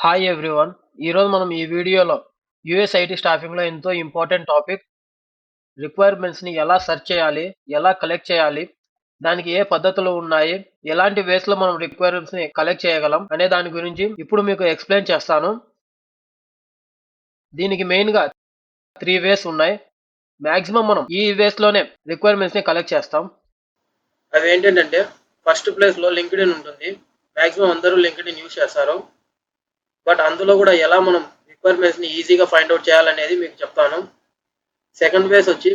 Hi everyone. ఈరోజు మనం ఈ వీడియోలో యూఎస్ ఐటీ స్టాఫింగ్లో ఎంతో ఇంపార్టెంట్ టాపిక్ రిక్వైర్మెంట్స్ని ఎలా సెర్చ్ చేయాలి, ఎలా కలెక్ట్ చేయాలి, దానికి ఏ పద్ధతులు ఉన్నాయి, ఎలాంటి వేస్లో మనం రిక్వైర్మెంట్స్ని కలెక్ట్ చేయగలం అనే దాని గురించి ఇప్పుడు మీకు ఎక్స్ప్లెయిన్ చేస్తాను. దీనికి మెయిన్గా 3 వేస్ ఉన్నాయి. మ్యాక్సిమం మనం ఈ వేస్లోనే రిక్వైర్మెంట్స్ని కలెక్ట్ చేస్తాం. అవి ఏంటంటే ఫస్ట్ ప్లేస్లో లింక్డ్ఇన్ ఉంటుంది. మ్యాక్సిమం అందరూ లింక్డ్ఇన్ యూస్ చేస్తారు. బట్ అందులో కూడా ఎలా మనం రిక్వైర్మెంట్స్ని ఈజీగా ఫైండ్ అవుట్ చేయాలనేది మీకు చెప్తాను. సెకండ్ బేస్ వచ్చి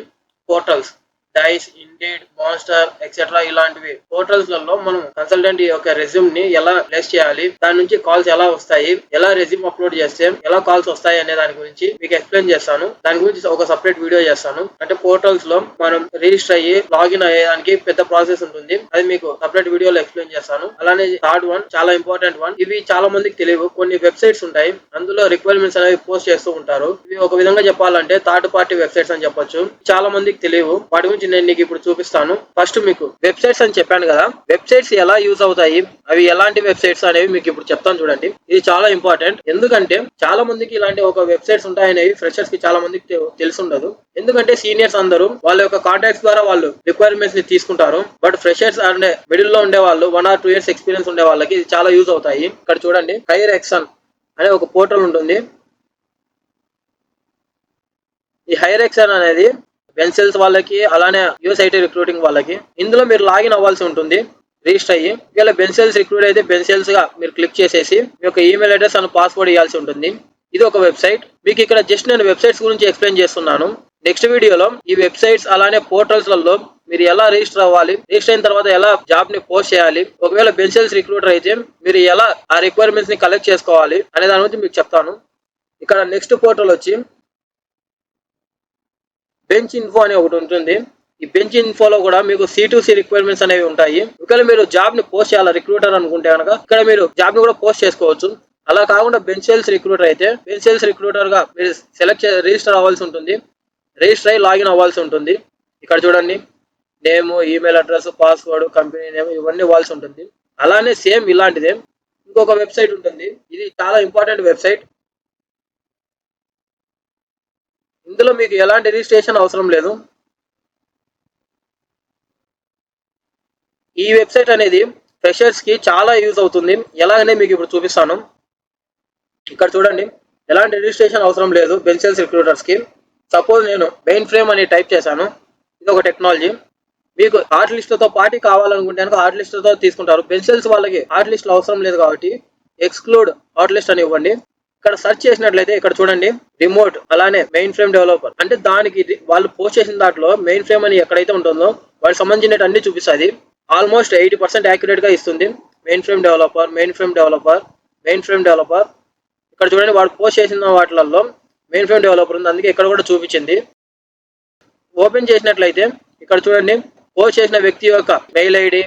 portals, Dice, Indeed, Monster etcetera ఇలాంటివి పోర్టల్స్లలో మనం కన్సల్టెంట్ యొక్క రెజ్యూమ్ ని ఎలా ప్లేస్ చేయాలి, దాని నుంచి కాల్స్ ఎలా వస్తాయి, ఎలా రెజ్యూమ్ అప్లోడ్ చేస్తే ఎలా కాల్స్ వస్తాయి అనే దాని గురించి మీకు ఎక్స్ప్లెయిన్ చేస్తాను. దాని గురించి ఒక సపరేట్ వీడియో చేస్తాను. అంటే పోర్టల్స్ లో మనం రిజిస్టర్ అయ్యి లాగిన్ అయ్యేదానికి పెద్ద ప్రాసెస్ ఉంటుంది. అది మీకు సపరేట్ వీడియోలో ఎక్స్ప్లెయిన్ చేస్తాను. అలానే థర్డ్ వన్ చాలా ఇంపార్టెంట్ వన్. ఇవి చాలా మందికి తెలియవు. కొన్ని వెబ్సైట్స్ ఉంటాయి, అందులో రిక్వైర్మెంట్స్ అనేవి పోస్ట్ చేస్తూ ఉంటారు. ఇవి ఒక విధంగా చెప్పాలంటే థర్డ్ పార్టీ వెబ్సైట్స్ అని చెప్పొచ్చు. చాలా మందికి తెలియవు. వాటి గురించి నేను నీకు ఇప్పుడు చూపిస్తాను. ఫస్ట్ మీకు వెబ్సైట్స్ అని చెప్పాను కదా, వెబ్సైట్స్ ఎలా యూజ్ అవుతాయి, అవి ఎలాంటి వెబ్సైట్స్ అనేవి మీకు ఇప్పుడు చెప్తాను చూడండి. ఇది చాలా ఇంపార్టెంట్. ఎందుకంటే చాలా మందికి ఇలాంటి ఒక వెబ్సైట్స్ ఉంటాయనేవి ఫ్రెషర్స్ కి చాలా మందికి తెలిసి ఉండదు. ఎందుకంటే సీనియర్స్ అందరూ వాళ్ళ యొక్క కాంటాక్ట్స్ ద్వారా వాళ్ళు రిక్వైర్మెంట్స్ ని తీసుకుంటారు. బట్ ఫ్రెషర్స్ అంటే మిడిల్ లో ఉండే వాళ్ళు 1 or 2 years ఎక్స్పీరియన్స్ ఉండే వాళ్ళకి ఇది చాలా యూజ్ అవుతాయి. ఇక్కడ చూడండి, హైర్-ఎక్సన్ అనే ఒక పోర్టల్ ఉంటుంది. ఈ హైర్-ఎక్సన్ అనేది బెన్సెల్స్ వాళ్ళకి, అలానే యూఎస్ ఐటీ రిక్రూటింగ్ వాళ్ళకి. ఇందులో మీరు లాగిన్ అవ్వాల్సి ఉంటుంది రిజిస్టర్ అయ్యి. ఒకవేళ బెన్సెల్స్ రిక్రూట్ అయితే బెన్సెల్స్ గా మీరు క్లిక్ చేసేసి మీ యొక్క ఈమెయిల్ అడ్రస్ అండ్ పాస్వర్డ్ ఇవ్వాల్సి ఉంటుంది. ఇది ఒక వెబ్సైట్. మీకు ఇక్కడ జస్ట్ నేను వెబ్సైట్స్ గురించి ఎక్స్ప్లెయిన్ చేస్తున్నాను. నెక్స్ట్ వీడియోలో ఈ వెబ్సైట్స్ అలానే పోర్టల్స్లలో మీరు ఎలా రిజిస్టర్ అవ్వాలి, రిజిస్టర్ అయిన తర్వాత ఎలా జాబ్ ని పోస్ట్ చేయాలి, ఒకవేళ బెన్సెల్స్ రిక్రూటర్ అయితే మీరు ఎలా ఆ రిక్వైర్మెంట్స్ ని కలెక్ట్ చేసుకోవాలి అనే దాని గురించి మీకు చెప్తాను. ఇక్కడ నెక్స్ట్ పోర్టల్ వచ్చి బెంచ్ ఇన్ఫో అనే ఒకటి ఉంటుంది. ఈ బెంచ్ ఇన్ఫోలో కూడా మీకు C2C రిక్వైర్మెంట్స్ అనేవి ఉంటాయి. ఒకవేళ మీరు జాబ్ ని పోస్ట్ చేయాలి రిక్రూటర్ అనుకుంటే కనుక ఇక్కడ మీరు జాబ్ ని కూడా పోస్ట్ చేసుకోవచ్చు. అలా కాకుండా బెన్సెల్స్ రిక్రూటర్ అయితే బెన్సెల్స్ రిక్రూటర్ గా మీరు రిజిస్టర్ అవ్వాల్సి ఉంటుంది. రిజిస్టర్ అయ్యి లాగిన్ అవ్వాల్సి ఉంటుంది. ఇక్కడ చూడండి, name, email address, password, company name ఇవన్నీ ఇవ్వాల్సి ఉంటుంది. అలానే సేమ్ ఇలాంటిదే ఇంకొక వెబ్సైట్ ఉంటుంది. ఇది చాలా ఇంపార్టెంట్ వెబ్సైట్. ఇందులో మీకు ఎలాంటి రిజిస్ట్రేషన్ అవసరం లేదు. ఈ వెబ్సైట్ అనేది ఫ్రెషర్స్ కి చాలా యూజ్ అవుతుంది. ఎలాగనే మీకు ఇప్పుడు చూపిస్తాను. ఇక్కడ చూడండి, ఎలాంటి రిజిస్ట్రేషన్ అవసరం లేదు బెన్సెల్స్ రిక్రూటర్స్ కి. సపోజ్ నేను మెయిన్ ఫ్రేమ్ అని టైప్ చేశాను. ఇది ఒక టెక్నాలజీ. మీకు హాట్ లిస్ట్ తో పార్టీ కావాలనుకుంటే హాట్ లిస్ట్ తో తీసుకుంటారు. బెన్సెల్స్ వాళ్ళకి హాట్ లిస్ట్ అవసరం లేదు కాబట్టి ఎక్స్క్లూడ్ హాట్ లిస్ట్ అని ఇవ్వండి. ఇక్కడ సెర్చ్ చేసినట్లయితే ఇక్కడ చూడండి, రిమోట్ అలానే మెయిన్ ఫ్రేమ్ డెవలపర్ అంటే దానికి వాళ్ళు పోస్ట్ చేసిన దాంట్లో మెయిన్ ఫ్రేమ్ అని ఎక్కడైతే ఉంటుందో వాటికి సంబంధించిన అన్ని చూపిస్తుంది. ఆల్మోస్ట్ 80% యాక్యురేట్ గా ఇస్తుంది. Main frame developer, main frame developer, main frame developer. ఇక్కడ చూడండి, వాడు పోస్ట్ చేసిన వాటిలలో మెయిన్ ఫ్రేమ్ డెవలపర్ ఉంది, అందుకే ఇక్కడ కూడా చూపించింది. ఓపెన్ చేసినట్లయితే ఇక్కడ చూడండి, పోస్ట్ చేసిన వ్యక్తి యొక్క mail ID,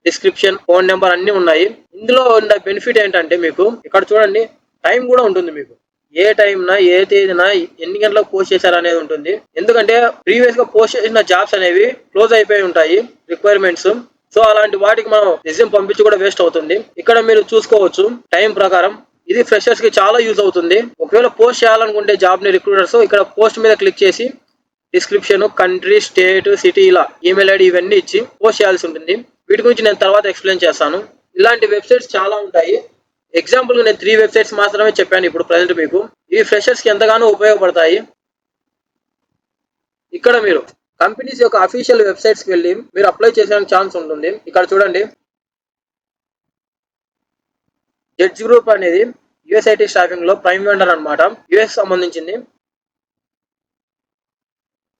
description, phone number అన్ని ఉన్నాయి. ఇందులో ఉన్న బెనిఫిట్ ఏంటంటే మీకు ఇక్కడ చూడండి, టైం కూడా ఉంటుంది. మీకు ఏ టైంన ఏ తేదీన ఎన్ని గంటలకు పోస్ట్ చేశారు అనేది ఉంటుంది. ఎందుకంటే ప్రీవియస్ గా పోస్ట్ చేసిన జాబ్స్ అనేవి క్లోజ్ అయిపోయి ఉంటాయి రిక్వైర్మెంట్స్. సో అలాంటి వాటికి మనం రెజ్యూమ్ పంపించి కూడా వేస్ట్ అవుతుంది. ఇక్కడ మీరు చూసుకోవచ్చు టైం ప్రకారం. ఇది ఫ్రెషర్స్ కి చాలా యూజ్ అవుతుంది. ఒకవేళ పోస్ట్ చేయాలనుకుంటే జాబ్ ని రిక్రూటర్స్ ఇక్కడ పోస్ట్ మీద క్లిక్ చేసి డిస్క్రిప్షన్, కంట్రీ, స్టేట్, సిటీ ఇలా ఈమెయిల్ ఐడి ఇవన్నీ ఇచ్చి పోస్ట్ చేయాల్సి ఉంటుంది. వీటి గురించి నేను తర్వాత ఎక్స్ప్లెయిన్ చేస్తాను. ఇలాంటి వెబ్సైట్స్ చాలా ఉంటాయి. ఎగ్జాంపుల్ నేను 3 వెబ్సైట్స్ మాత్రమే చెప్పాను ఇప్పుడు ప్రజెంట్ మీకు. ఇవి ఫ్రెషర్స్ కి ఎంతగానో ఉపయోగపడతాయి. ఇక్కడ మీరు కంపెనీస్ యొక్క అఫీషియల్ వెబ్సైట్స్ కి వెళ్ళి మీరు అప్లై చేసే ఛాన్స్ ఉంటుంది. ఇక్కడ చూడండి, జడ్జ్ గ్రూప్ అనేది యుఎస్ ఐటీ స్టాఫింగ్ లో ప్రైమ్ వెండర్ అనమాట, యుఎస్ సంబంధించింది.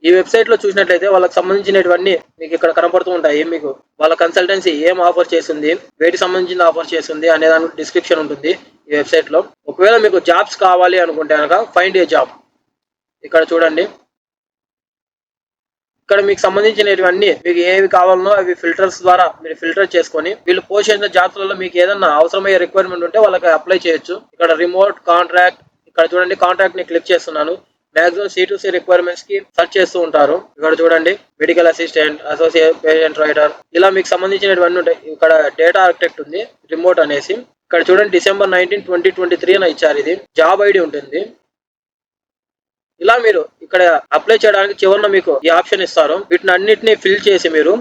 ఈ వెబ్సైట్ లో చూసినట్లయితే వాళ్ళకి సంబంధించినవన్నీ మీకు ఇక్కడ కనపడుతూ ఉంటాయి. మీకు వాళ్ళ కన్సల్టెన్సీ ఏం ఆఫర్ చేస్తుంది, వేటికి సంబంధించిన ఆఫర్ చేస్తుంది అనే దాని డిస్క్రిప్షన్ ఉంటుంది ఈ వెబ్సైట్ లో. ఒకవేళ మీకు జాబ్స్ కావాలి అనుకుంటే కనుక ఫైండ్ ఏ జాబ్. ఇక్కడ చూడండి, ఇక్కడ మీకు సంబంధించినవన్నీ మీకు ఏవి కావాలనో అవి ఫిల్టర్స్ ద్వారా మీరు ఫిల్టర్ చేసుకొని వీళ్ళు పోస్ట్ చేసిన జాబ్స్లలో మీకు ఏదన్నా అవసరమయ్యే రిక్వైర్మెంట్ ఉంటే వాళ్ళకి అప్లై చేయొచ్చు. ఇక్కడ రిమోట్, కాంట్రాక్ట్, ఇక్కడ చూడండి కాంట్రాక్ట్ ని క్లిక్ చేస్తున్నాను. మాక్సిమం C2C రిక్వైర్మెంట్స్ కి సెర్చ్ చేస్తూ ఉంటారు. ఇక్కడ చూడండి, medical assistant, associate patient writer ఇలా మీకు సంబంధించినవన్నీ ఉంటాయి. ఇక్కడ డేటా ఆర్కిటెక్ట్ ఉంది, రిమోట్ అనేసి. ఇక్కడ చూడండి December 19, 2023 అని ఇచ్చారు. ఇది జాబ్ ఐడి ఉంటుంది. ఇలా మీరు ఇక్కడ అప్లై చేయడానికి చివరిన మీకు ఈ ఆప్షన్ ఇస్తారు. వీటిని అన్నిటిని ఫిల్ చేసి మీరు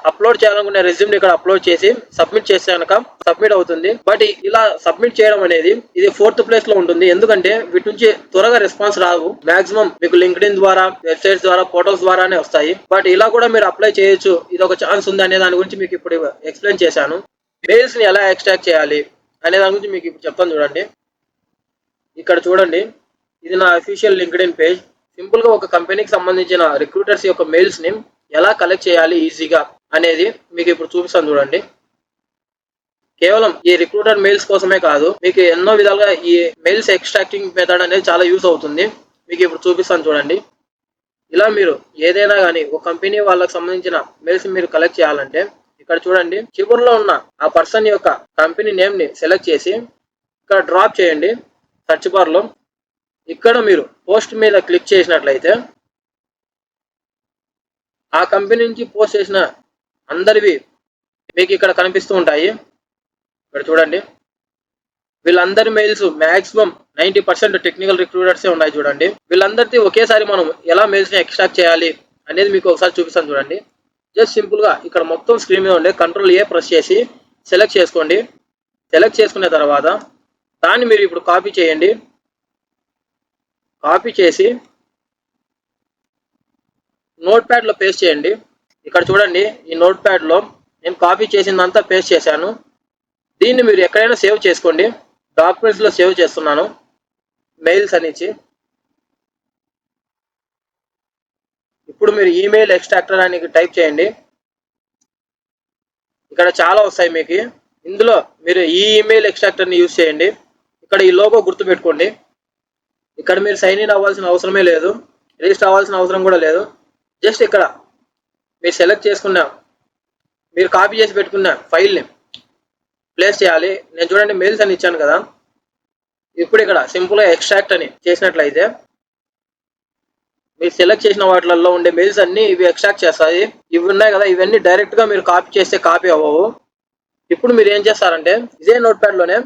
అప్లోడ్ చేయాలనుకునే రెజ్యూమ్ ఇక్కడ అప్లోడ్ చేసి సబ్మిట్ చేస్తే కనుక సబ్మిట్ అవుతుంది. బట్ ఇలా సబ్మిట్ చేయడం అనేది ఇది 4th ప్లేస్ లో ఉంటుంది. ఎందుకంటే వీటి నుంచి త్వరగా రెస్పాన్స్ రావు. మాక్సిమం మీకు లింక్డ్ఇన్ ద్వారా, వెబ్సైట్స్ ద్వారా, పోర్టల్స్ ద్వారానే వస్తాయి. బట్ ఇలా కూడా మీరు అప్లై చేయొచ్చు. ఇది ఒక ఛాన్స్ ఉంది అనే దాని గురించి మీకు ఇప్పుడు ఎక్స్ప్లెయిన్ చేశాను. మెయిల్స్ ని ఎలా ఎక్స్ట్రాక్ట్ చేయాలి అనే దాని గురించి మీకు ఇప్పుడు చెప్తాను చూడండి. ఇక్కడ చూడండి, ఇది నా అఫీషియల్ లింక్డ్ఇన్ పేజ్. సింపుల్ గా ఒక కంపెనీకి సంబంధించిన రిక్రూటర్స్ యొక్క మెయిల్స్ ని ఎలా కలెక్ట్ చేయాలి ఈజీగా అనేది మీకు ఇప్పుడు చూపిస్తాను చూడండి. కేవలం ఈ రిక్రూటర్ మెయిల్స్ కోసమే కాదు, మీకు ఎన్నో విధాలుగా ఈ మెయిల్స్ ఎక్స్ట్రాక్టింగ్ మెథడ్ అనేది చాలా యూస్ అవుతుంది. మీకు ఇప్పుడు చూపిస్తాను చూడండి. ఇలా మీరు ఏదైనా కానీ ఒక కంపెనీ వాళ్ళకి సంబంధించిన మెయిల్స్ మీరు కలెక్ట్ చేయాలంటే ఇక్కడ చూడండి, చివరిలో ఉన్న ఆ పర్సన్ యొక్క కంపెనీ నేమ్ ని సెలెక్ట్ చేసి ఇక్కడ డ్రాప్ చేయండి సెర్చ్ బార్ లో. ఇక్కడ మీరు పోస్ట్ మీద క్లిక్ చేసినట్లయితే ఆ కంపెనీ నుంచి పోస్ట్ చేసిన అందరివి మీకు ఇక్కడ కనిపిస్తూ ఉంటాయి. ఇక్కడ చూడండి, వీళ్ళందరి మెయిల్స్ మాక్సిమం 90% టెక్నికల్ రిక్రూటర్సే ఉన్నాయి చూడండి. వీళ్ళందరిది ఒకేసారి మనం ఎలా మెయిల్స్ ని ఎక్స్ట్రాక్ట్ చేయాలి అనేది మీకు ఒకసారి చూపిస్తాను చూడండి. జస్ట్ సింపుల్ గా ఇక్కడ మొత్తం స్క్రీన్ మీద ఉండే Ctrl+A ప్రెస్ చేసి సెలెక్ట్ చేసుకోండి. సెలెక్ట్ చేసుకున్న తర్వాత దాన్ని మీరు ఇప్పుడు కాపీ చేయండి. కాపీ చేసి నోట్ ప్యాడ్ లో పేస్ట్ చేయండి. ఇక్కడ చూడండి, ఈ నోట్ ప్యాడ్ లో నేను కాపీ చేసిందంతా పేస్ట్ చేశాను. దీన్ని మీరు ఎక్కడైనా సేవ్ చేసుకోండి. డాక్యుమెంట్స్ లో సేవ్ చేస్తున్నాను మెయిల్స్ అనేసి. ఇప్పుడు మీరు ఈమెయిల్ ఎక్స్ట్రాక్టర్ అని టైప్ చేయండి. ఇక్కడ చాలా వస్తాయి మీకు. ఇందులో మీరు ఈ ఈమెయిల్ ఎక్స్ట్రాక్టర్ ని యూజ్ చేయండి. ఇక్కడ ఈ లోగో గుర్తు పెట్టుకోండి. ఇక్కడ మీరు సైన్ ఇన్ అవ్వాల్సిన అవసరమే లేదు, రిజిస్టర్ అవ్వాల్సిన అవసరం కూడా లేదు. జస్ట్ ఇక్కడ మీరు సెలెక్ట్ చేసుకున్న, మీరు కాపీ చేసి పెట్టుకున్న ఫైల్ని ప్లేస్ చేయాలి. నేను చూడండి మెయిల్స్ అని ఇచ్చాను కదా. ఇప్పుడు ఇక్కడ సింపుల్గా ఎక్స్ట్రాక్ట్ అని చేసినట్లయితే మీరు సెలెక్ట్ చేసిన వాటిల్లో ఉండే మెయిల్స్ అన్ని ఇవి ఎక్స్ట్రాక్ట్ చేస్తాయి. ఇవి ఉన్నాయి కదా, ఇవన్నీ డైరెక్ట్ గా మీరు కాపీ చేస్తే కాపీ అవ్వవు. ఇప్పుడు మీరు ఏం చేస్తారంటే ఇదే నోట్ ప్యాడ్ లోనే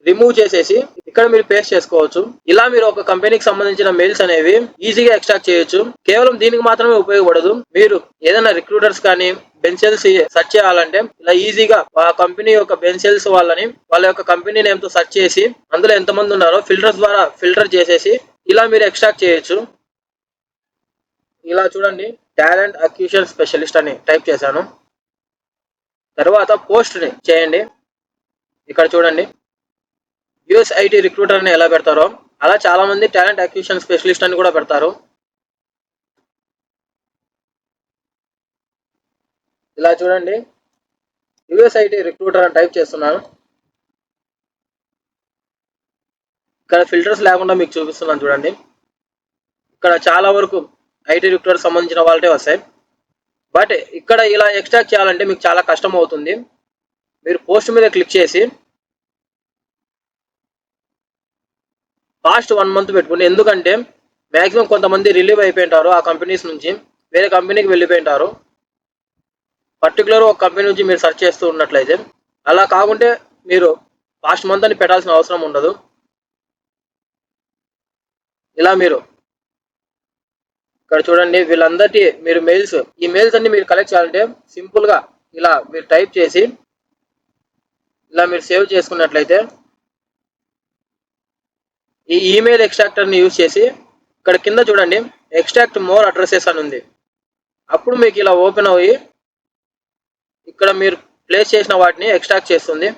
రిమూవ్ చేసేసి ఇక్కడ మీరు పేస్ట్ చేసుకోవచ్చు. ఇలా మీరు ఒక కంపెనీకి సంబంధించిన మెయిల్స్ అనేవి ఈజీగా ఎక్స్ట్రాక్ట్ చేయొచ్చు. కేవలం దీనికి మాత్రమే ఉపయోగపడదు. మీరు ఏదైనా రిక్రూటర్స్ కానీ బెంచెల్స్ సెర్చ్ చేయాలంటే ఇలా ఈజీగా ఆ కంపెనీ యొక్క బెంచెల్స్ వాళ్ళని వాళ్ళ యొక్క కంపెనీ నేమ్ తో సెర్చ్ చేసి అందులో ఎంతమంది ఉన్నారో ఫిల్టర్స్ ద్వారా ఫిల్టర్ చేసేసి ఇలా మీరు ఎక్స్ట్రాక్ట్ చేయొచ్చు. ఇలా చూడండి, టాలెంట్ అక్విజిషన్ స్పెషలిస్ట్ అని టైప్ చేశాను. తర్వాత పోస్ట్ ని చేయండి. ఇక్కడ చూడండి, యుఎస్ ఐటీ రిక్రూటర్ అని ఎలా పెడతారో అలా చాలా మంది టాలెంట్ అక్విజిషన్ స్పెషలిస్ట్ అని కూడా పెడతారు. ఇలా చూడండి, యుఎస్ ఐటీ రిక్రూటర్ అని టైప్ చేస్తున్నాను. ఇక్కడ ఫిల్టర్స్ లేకుండా మీకు చూపిస్తున్నాను చూడండి. ఇక్కడ చాలా వరకు ఐటీ రిక్రూటర్ సంబంధించిన వాళ్ళే వస్తాయి. బట్ ఇక్కడ ఇలా ఎక్స్ట్రాక్ట్ చేయాలంటే మీకు చాలా కష్టం అవుతుంది. మీరు పోస్ట్ మీద క్లిక్ చేసి లాస్ట్ 1 month పెట్టుకోండి. ఎందుకంటే మాక్సిమం కొంతమంది రిలీవ్ అయిపోయింటారు ఆ కంపెనీస్ నుంచి, వేరే కంపెనీకి వెళ్ళిపోయింటారు. పర్టికులర్ ఒక కంపెనీ నుంచి మీరు సెర్చ్ చేస్తూ ఉన్నట్లయితే అలా కాకుంటే మీరు లాస్ట్ మంత్ అని పెట్టాల్సిన అవసరం ఉండదు. ఇలా మీరు ఇక్కడ చూడండి, వీళ్ళందరికీ మీరు మెయిల్స్, ఈ మెయిల్స్ అన్ని మీరు కలెక్ట్ చేయాలంటే సింపుల్ గా ఇలా మీరు టైప్ చేసి ఇలా మీరు సేవ్ చేసుకున్నట్లయితే ఈ ఈమెయిల్ ఎక్స్ట్రాక్టర్ ని యూజ్ చేసి ఇక్కడ కింద చూడండి ఎక్స్ట్రాక్ట్ మోర్ అడ్రసెస్ అని ఉంది. అప్పుడు మీకు ఇలా ఓపెన్ అయ్యి ఇక్కడ మీరు ప్లేస్ చేసిన వాటిని ఎక్స్ట్రాక్ట్ చేస్తుంది.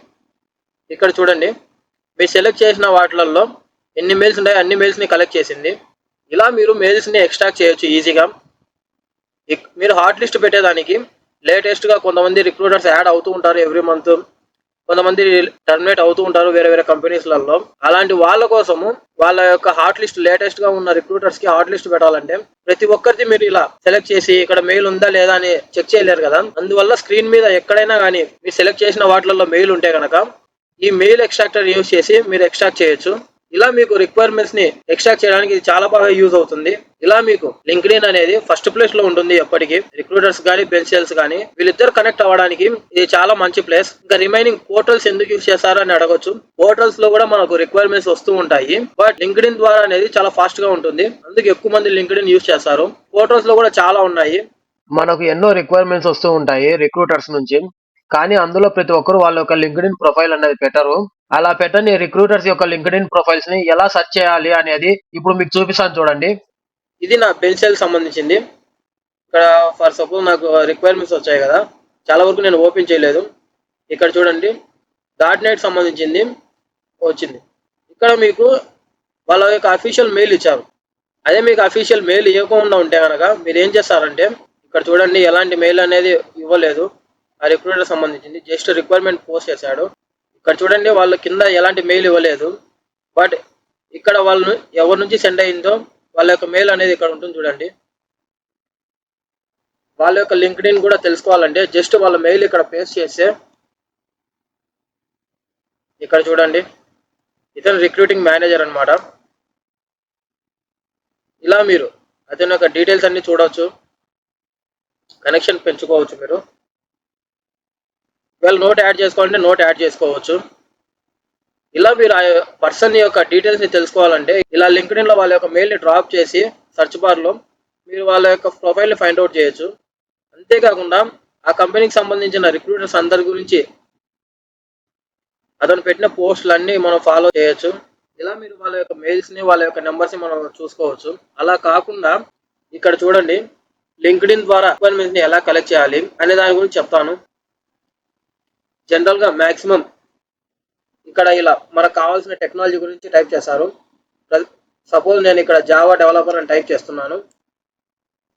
ఇక్కడ చూడండి, మీరు సెలెక్ట్ చేసిన వాటిలలో ఎన్ని మెయిల్స్ ఉన్నాయో అన్ని మెయిల్స్ ని కలెక్ట్ చేసింది. ఇలా మీరు మెయిల్స్ ని ఎక్స్ట్రాక్ట్ చేయొచ్చు ఈజీగా. మీరు హాట్ లిస్ట్ పెట్టేదానికి లేటెస్ట్ గా కొంతమంది రిక్రూటర్స్ యాడ్ అవుతూ ఉంటారు ఎవ్రీ మంత్, కొంతమంది టర్మినేట్ అవుతూ ఉంటారు వేరే వేరే కంపెనీస్లలో. అలాంటి వాళ్ళ కోసము వాళ్ళ యొక్క హాట్ లిస్ట్ లేటెస్ట్ గా ఉన్న రిక్రూటర్స్ కి హాట్ లిస్ట్ పెట్టాలంటే ప్రతి ఒక్కరిది మీరు ఇలా సెలెక్ట్ చేసి ఇక్కడ మెయిల్ ఉందా లేదా అని చెక్ చేయలేరు కదా. అందువల్ల స్క్రీన్ మీద ఎక్కడైనా కానీ మీరు సెలెక్ట్ చేసిన వాటిలలో మెయిల్ ఉంటే కనుక ఈ మెయిల్ ఎక్స్ట్రాక్టర్ యూజ్ చేసి మీరు ఎక్స్ట్రాక్ట్ చేయొచ్చు. ఇలా మీకు రిక్వైర్మెంట్స్ ని ఎక్స్ట్రాక్ట్ చేయడానికి ఇది చాలా బాగా యూజ్ అవుతుంది. ఇలా మీకు లింక్డ్ఇన్ అనేది ఫస్ట్ ప్లేస్ లో ఉంటుంది ఎప్పటికీ. రిక్రూటర్స్ కానీ బెంచ్ సేల్స్ కానీ వీళ్ళిద్దరు కనెక్ట్ అవ్వడానికి ఇది చాలా మంచి ప్లేస్. ఇంకా రిమైనింగ్ పోర్టల్స్ ఎందుకు యూజ్ చేస్తారో అని అడగొచ్చు. పోర్టల్స్ లో కూడా మనకు రిక్వైర్మెంట్స్ వస్తూ ఉంటాయి. బట్ లింక్డ్ఇన్ ద్వారా అనేది చాలా ఫాస్ట్ గా ఉంటుంది. అందుకే ఎక్కువ మంది లింక్డ్ఇన్ యూజ్ చేస్తారు. పోర్టల్స్ లో కూడా చాలా ఉన్నాయి. మనకు ఎన్నో రిక్వైర్మెంట్స్ వస్తూ ఉంటాయి రిక్రూటర్స్ నుంచి. కానీ అందులో ప్రతి ఒక్కరు వాళ్ళ యొక్క లింక్డ్ఇన్ ప్రొఫైల్ అనేది పెట్టరు. అలా పెట్టని రిక్రూటర్స్ యొక్క లింక్డ్ఇన్ ప్రొఫైల్స్ ని ఎలా సెర్చ్ చేయాలి అనేది ఇప్పుడు మీకు చూపిస్తాను చూడండి. ఇది నా బెంచ్ సేల్ సంబంధించింది. ఇక్కడ ఫర్ సపోజ్ నాకు రిక్వైర్మెంట్స్ వచ్చాయి కదా, చాలా వరకు నేను ఓపెన్ చేయలేదు. ఇక్కడ చూడండి .NET సంబంధించింది వచ్చింది. ఇక్కడ మీకు వాళ్ళ యొక్క అఫీషియల్ మెయిల్ ఇచ్చారు. అదే మీకు అఫీషియల్ మెయిల్ ఇవ్వకుండా ఉంటే కనుక మీరు ఏం చేస్తారంటే, ఇక్కడ చూడండి ఎలాంటి మెయిల్ అనేది ఇవ్వలేదు ఆ రిక్రూటర్ సంబంధించింది. జస్ట్ రిక్వైర్మెంట్ పోస్ట్ చేశాడు. ఇక్కడ చూడండి వాళ్ళ కింద ఎలాంటి మెయిల్ ఇవ్వలేదు. బట్ ఇక్కడ వాళ్ళు ఎవరి నుంచి సెండ్ అయిందో వాళ్ళ యొక్క మెయిల్ అనేది ఇక్కడ ఉంటుంది చూడండి. వాళ్ళ యొక్క లింక్డ్ఇన్ కూడా తెలుసుకోవాలంటే జస్ట్ వాళ్ళ మెయిల్ ఇక్కడ పేస్ట్ చేస్తే, ఇక్కడ చూడండి ఇతను రిక్రూటింగ్ మేనేజర్ అన్నమాట. ఇలా మీరు అతని యొక్క డీటెయిల్స్ అన్ని చూడవచ్చు, కనెక్షన్ పెంచుకోవచ్చు. మీరు వాళ్ళు నోట్ యాడ్ చేసుకోవాలంటే నోట్ యాడ్ చేసుకోవచ్చు. ఇలా మీరు ఆ పర్సన్ యొక్క డీటెయిల్స్ ని తెలుసుకోవాలంటే ఇలా లింక్డ్ఇన్ లో వాళ్ళ యొక్క మెయిల్ ని డ్రాప్ చేసి సెర్చ్ బార్ లో మీరు వాళ్ళ యొక్క ప్రొఫైల్ ని ఫైండ్ అవుట్ చేయొచ్చు. అంతేకాకుండా ఆ కంపెనీకి సంబంధించిన రిక్రూటర్స్ అందరి గురించి అతను పెట్టిన పోస్టులు అన్ని మనం ఫాలో చేయొచ్చు. ఇలా మీరు వాళ్ళ యొక్క మెయిల్స్ ని వాళ్ళ యొక్క నెంబర్స్ ని మనం చూసుకోవచ్చు. అలా కాకుండా ఇక్కడ చూడండి లింక్డ్ఇన్ ద్వారా రిక్వైర్మెంట్స్ ని ఎలా కలెక్ట్ చేయాలి అనే దాని గురించి చెప్తాను. జనరల్ గా మాక్సిమం ఇక్కడ ఇలా మనకు కావాల్సిన టెక్నాలజీ గురించి టైప్ చేస్తారు. సపోజ్ నేను ఇక్కడ జావా డెవలపర్ అని టైప్ చేస్తున్నాను.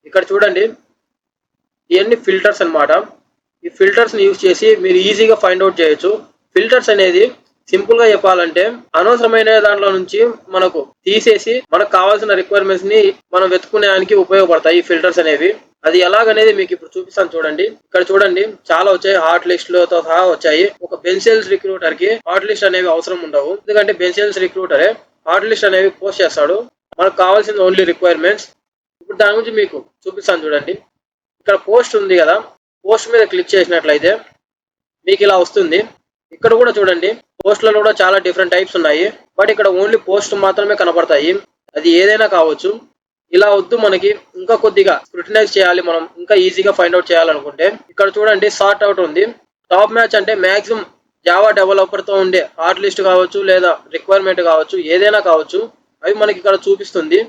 ఇక్కడ చూడండి ఇవన్నీ ఫిల్టర్స్ అన్నమాట. ఈ ఫిల్టర్స్ ని యూజ్ చేసి మీరు ఈజీగా ఫైండ్ అవుట్ చేయొచ్చు. ఫిల్టర్స్ అనేది సింపుల్ గా చెప్పాలంటే అనవసరమైన దాంట్లో నుంచి మనకు తీసేసి మనకు కావాల్సిన రిక్వైర్మెంట్స్ ని మనం వెతుకునేదానికి ఉపయోగపడతాయి ఈ ఫిల్టర్స్ అనేవి. అది ఎలాగనేది మీకు ఇప్పుడు చూపిస్తాను చూడండి. ఇక్కడ చూడండి చాలా వచ్చాయి, హాట్ లిస్ట్ లతో సహా వచ్చాయి. ఒక బెంచ్ సేల్స్ రిక్రూటర్ కి హాట్ లిస్ట్ అనేవి అవసరం ఉండవు. ఎందుకంటే బెంచ్ సేల్స్ రిక్రూటరే హాట్ లిస్ట్ అనేవి పోస్ట్ చేస్తాడు. మనకు కావాల్సింది ఓన్లీ రిక్వైర్మెంట్స్. ఇప్పుడు దాని గురించి మీకు చూపిస్తాను చూడండి. ఇక్కడ పోస్ట్ ఉంది కదా, పోస్ట్ మీద క్లిక్ చేసినట్లయితే మీకు ఇలా వస్తుంది. ఇక్కడ కూడా చూడండి పోస్టులలో కూడా చాలా డిఫరెంట్ టైప్స్ ఉన్నాయి. బట్ ఇక్కడ ఓన్లీ పోస్ట్ మాత్రమే కనపడతాయి. అది ఏదైనా కావచ్చు. ఇలా వద్దు, మనకి ఇంకా కొద్దిగా స్క్రూటినైజ్ చేయాలి, మనం ఇంకా ఈజీగా ఫైండ్ అవుట్ చేయాలనుకుంటే ఇక్కడ చూడండి సార్ట్ అవుట్ ఉంది. టాప్ మ్యాచ్ అంటే మాక్సిమం జావా డెవలపర్ తో ఉండే హాట్ లిస్ట్ కావచ్చు లేదా రిక్వైర్మెంట్ కావచ్చు, ఏదైనా కావచ్చు, అవి మనకి ఇక్కడ చూపిస్తుంది.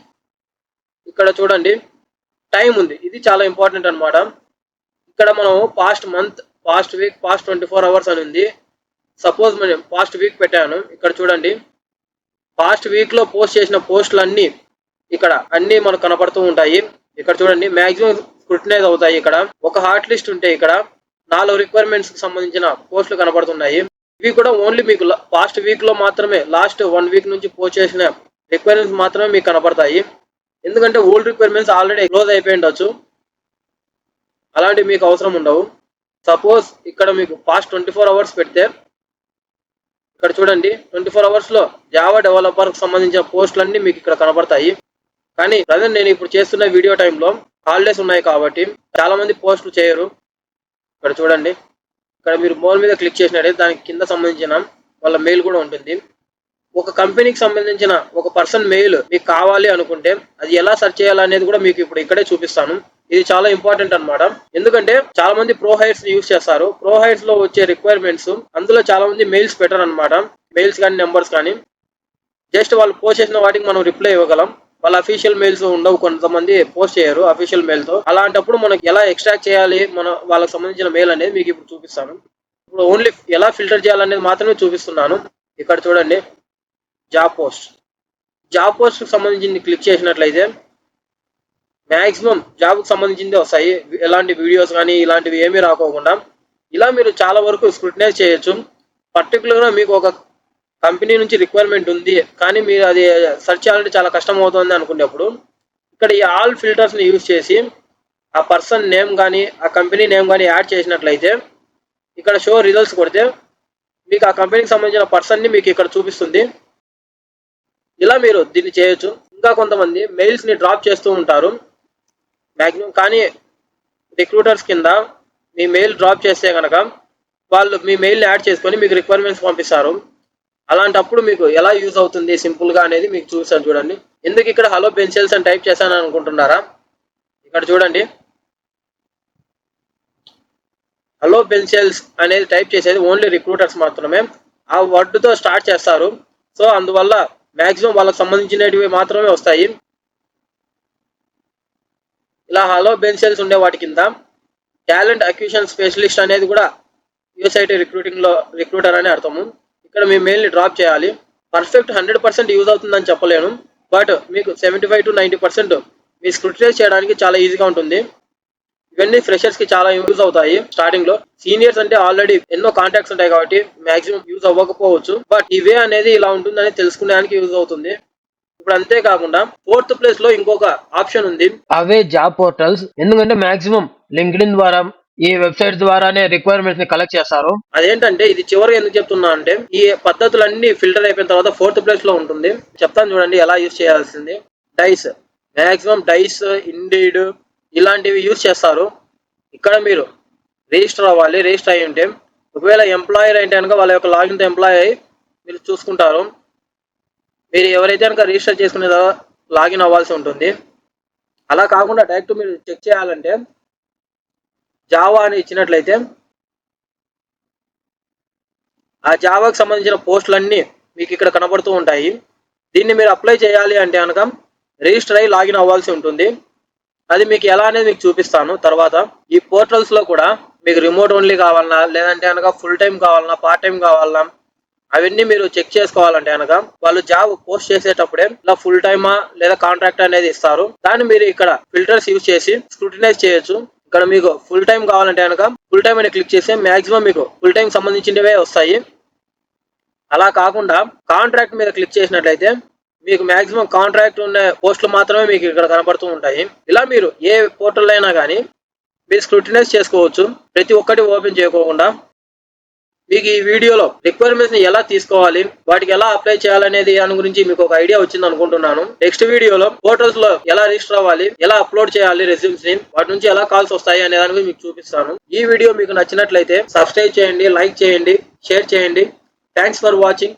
ఇక్కడ చూడండి టైం ఉంది, ఇది చాలా ఇంపార్టెంట్ అన్నమాట. ఇక్కడ మనం past month, past week, past 24 hours అని ఉంది. సపోజ్ మనం పాస్ట్ వీక్ పెట్టాను. ఇక్కడ చూడండి పాస్ట్ వీక్ లో పోస్ట్ చేసిన పోస్టులు అన్ని ఇక్కడ అన్ని మనకు కనపడుతూ ఉంటాయి. ఇక్కడ చూడండి మాక్సిమం స్క్రూటినైజ్ అవుతాయి. ఇక్కడ ఒక హాట్ లిస్ట్ ఉంటే ఇక్కడ 4 రిక్వైర్మెంట్స్ కి సంబంధించిన పోస్టులు కనపడుతున్నాయి. ఇవి కూడా ఓన్లీ మీకు పాస్ట్ వీక్ లో మాత్రమే, లాస్ట్ 1 week నుంచి పోస్ట్ చేసిన రిక్వైర్మెంట్స్ మాత్రమే మీకు కనపడతాయి. ఎందుకంటే ఓల్డ్ రిక్వైర్మెంట్స్ ఆల్రెడీ క్లోజ్ అయిపోయి ఉండొచ్చు, అలాంటివి మీకు అవసరం ఉండవు. సపోజ్ ఇక్కడ మీకు పాస్ట్ 24 hours పెడితే ఇక్కడ చూడండి 24 hours లో జావా డెవలపర్ కి సంబంధించిన పోస్టులన్నీ మీకు ఇక్కడ కనబడతాయి. కానీ ప్రజెంట్ నేను ఇప్పుడు చేస్తున్న వీడియో టైంలో హాలిడేస్ ఉన్నాయి కాబట్టి చాలా మంది పోస్టులు చేయరు. ఇక్కడ చూడండి, ఇక్కడ మీరు మోర్ మీద క్లిక్ చేసినట్లయితే దానికి కింద సంబంధించిన వాళ్ళ మెయిల్ కూడా ఉంటుంది. ఒక కంపెనీకి సంబంధించిన ఒక పర్సన్ మెయిల్ మీకు కావాలి అనుకుంటే అది ఎలా సెర్చ్ చేయాలనేది కూడా మీకు ఇప్పుడు ఇక్కడే చూపిస్తాను. ఇది చాలా ఇంపార్టెంట్ అన్నమాట. ఎందుకంటే చాలా మంది ప్రో హైర్స్ ని యూజ్ చేస్తారు. ప్రో హైర్స్ లో వచ్చే రిక్వైర్మెంట్స్ అందులో చాలా మంది మెయిల్స్ పెట్టరు అన్నమాట. మెయిల్స్ కానీ నెంబర్స్ కానీ జస్ట్ వాళ్ళు పోస్ట్ చేసిన వాటికి మనం రిప్లై ఇవ్వగలం. వాళ్ళ అఫీషియల్ మెయిల్స్ ఉండవు, కొంతమంది పోస్ట్ చేయరు అఫీషియల్ మెయిల్ తో. అలాంటప్పుడు మనకి ఎలా ఎక్స్ట్రాక్ట్ చేయాలి మన వాళ్ళకి సంబంధించిన మెయిల్ అనేది మీకు ఇప్పుడు చూపిస్తాను. ఇప్పుడు ఓన్లీ ఎలా ఫిల్టర్ చేయాలనేది మాత్రమే చూపిస్తున్నాను. ఇక్కడ చూడండి జాబ్ పోస్ట్ కి సంబంధించి క్లిక్ చేసినట్లయితే మాక్సిమం జాబ్ కి సంబంధించింది వస్తాయి. ఎలాంటి వీడియోస్ కానీ ఇలాంటివి ఏమీ రాకోకుండా ఇలా మీరు చాలా వరకు స్క్రూటినైజ్ చేయొచ్చు. పర్టికులర్ గా మీకు ఒక కంపెనీ నుంచి రిక్వైర్మెంట్ ఉంది కానీ మీరు అది సెర్చ్ చేయాలంటే చాలా కష్టం అవుతుంది అనుకునేప్పుడు ఇక్కడ ఈ ఆల్ ఫిల్టర్స్ ని యూజ్ చేసి ఆ పర్సన్ నేమ్ కానీ ఆ కంపెనీ నేమ్ కానీ యాడ్ చేసినట్లయితే ఇక్కడ షో రిజల్ట్స్ కొడితే మీకు ఆ కంపెనీకి సంబంధించిన పర్సన్ ని మీకు ఇక్కడ చూపిస్తుంది. ఇలా మీరు దీన్ని చేయొచ్చు. ఇంకా కొంతమంది మెయిల్స్ ని డ్రాప్ చేస్తూ ఉంటారు మాక్సిమం. కానీ రిక్రూటర్స్ కింద మీ మెయిల్ డ్రాప్ చేస్తే కనుక వాళ్ళు మీ మెయిల్ని యాడ్ చేసుకొని మీకు రిక్వైర్మెంట్స్ పంపిస్తారు. అలాంటప్పుడు మీకు ఎలా యూజ్ అవుతుంది సింపుల్గా అనేది మీకు చూసాను చూడండి. ఎందుకు ఇక్కడ హలో బెంచెల్స్ అని టైప్ చేశాను అనుకుంటున్నారా? ఇక్కడ చూడండి, హలో బెంచెల్స్ అనేది టైప్ చేసేది ఓన్లీ రిక్రూటర్స్ మాత్రమే. ఆ వర్డ్తో స్టార్ట్ చేస్తారు. సో అందువల్ల మ్యాక్సిమం వాళ్ళకి సంబంధించినవి మాత్రమే వస్తాయి. ఇలా హలో బెంచెల్స్ ఉండే వాటి కింద టాలెంట్ అక్విజిషన్ స్పెషలిస్ట్ అనేది కూడా యూఎస్ఐటీ రిక్రూటింగ్లో రిక్రూటర్ అని అర్థము. ఇక్కడ మీ మెయిల్ని డ్రాప్ చేయాలి. పర్ఫెక్ట్ 100% యూజ్ అవుతుందని చెప్పలేను, బట్ మీకు 75 to 90% మీ స్క్రూటినైజ్ చేయడానికి చాలా ఈజీగా ఉంటుంది. ఇవన్నీ ఫ్రెషర్స్ కి చాలా యూజ్ అవుతాయి. స్టార్టింగ్ లో సీనియర్స్ అంటే ఆల్రెడీ ఎన్నో కాంటాక్ట్స్ ఉంటాయి కాబట్టి మాక్సిమం యూజ్ అవ్వకపోవచ్చు, బట్ ఈ వే అనేది ఇలా ఉంటుందని తెలుసుకునేదానికి యూజ్ అవుతుంది. ఇప్పుడు అంతేకాకుండా 4th ప్లేస్ లో ఇంకొక ఆప్షన్ ఉంది, అవే జాబ్ పోర్టల్స్. ఎందుకంటే మాక్సిమం లింక్డ్ఇన్ ద్వారా ఈ వెబ్సైట్ ద్వారానే రిక్వైర్మెంట్స్ ని కలెక్ట్ చేస్తారు. అదేంటంటే ఇది చివరిగా ఎందుకు చెప్తున్నా అంటే ఈ పద్ధతులన్నీ ఫిల్టర్ అయిపోయిన తర్వాత 4th ప్లేస్ లో ఉంటుంది. చెప్తాను చూడండి ఎలా యూజ్ చేయాల్సింది. డైస్, మాక్సిమం డైస్, ఇండీడ్ ఇలాంటివి యూజ్ చేస్తారు. ఇక్కడ మీరు రిజిస్టర్ అవ్వాలి. రిజిస్టర్ అయ్యి ఉంటే ఒకవేళ ఎంప్లాయర్ అయితే కనుక వాళ్ళ యొక్క లాగిన్తో ఎంప్లాయ్ అయ్యి మీరు చూసుకుంటారు. మీరు ఎవరైతే కనుక రిజిస్టర్ చేసుకునే లాగిన్ అవ్వాల్సి ఉంటుంది. అలా కాకుండా డైరెక్ట్ మీరు చెక్ చేయాలంటే జావా అని ఇచ్చినట్లయితే ఆ జావాకి సంబంధించిన పోస్టులన్నీ మీకు ఇక్కడ కనబడుతూ ఉంటాయి. దీన్ని మీరు అప్లై చేయాలి అంటే కనుక రిజిస్టర్ అయ్యి లాగిన్ అవ్వాల్సి ఉంటుంది. అది మీకు ఎలా అనేది మీకు చూపిస్తాను తర్వాత. ఈ పోర్టల్స్ లో కూడా మీకు రిమోట్ ఓన్లీ కావాలన్నా, లేదంటే కనుక ఫుల్ టైం కావాలన్నా, పార్ట్ టైం కావాలన్నా, అవన్నీ మీరు చెక్ చేసుకోవాలంటే కనుక వాళ్ళు జాబ్ పోస్ట్ చేసేటప్పుడే ఇలా ఫుల్ టైమా లేదా కాంట్రాక్ట్ అనేది ఇస్తారు. దాన్ని మీరు ఇక్కడ ఫిల్టర్స్ యూజ్ చేసి స్క్రూటినైజ్ చేయొచ్చు. ఇక్కడ మీకు ఫుల్ టైం కావాలంటే కనుక ఫుల్ టైం అని క్లిక్ చేస్తే మాక్సిమం మీకు ఫుల్ టైం సంబంధించినవే వస్తాయి. అలా కాకుండా కాంట్రాక్ట్ మీద క్లిక్ చేసినట్లయితే మీకు మాక్సిమం కాంట్రాక్ట్ ఉన్న పోస్టులు మాత్రమే మీకు ఇక్కడ కనబడుతూ ఉంటాయి. ఇలా మీరు ఏ పోర్టల్ అయినా కానీ మీరు స్క్రూటినైజ్ చేసుకోవచ్చు, ప్రతి ఒక్కటి ఓపెన్ చేయకోకుండా. మీకు ఈ వీడియోలో రిక్వైర్మెంట్స్ ని ఎలా తీసుకోవాలి, వాటికి ఎలా అప్లై చేయాలనేది దాని గురించి మీకు ఒక ఐడియా వచ్చింది అనుకుంటున్నాను. నెక్స్ట్ వీడియోలో పోర్టల్స్ లో ఎలా రిజిస్టర్ అవ్వాలి, ఎలా అప్లోడ్ చేయాలి రెజ్యూమ్స్ ని, వాటి నుంచి ఎలా కాల్స్ వస్తాయి అనే దాని గురించి మీకు చూపిస్తాను. ఈ వీడియో మీకు నచ్చినట్లయితే సబ్స్క్రైబ్ చేయండి, లైక్ చేయండి, షేర్ చేయండి. Thanks for watching.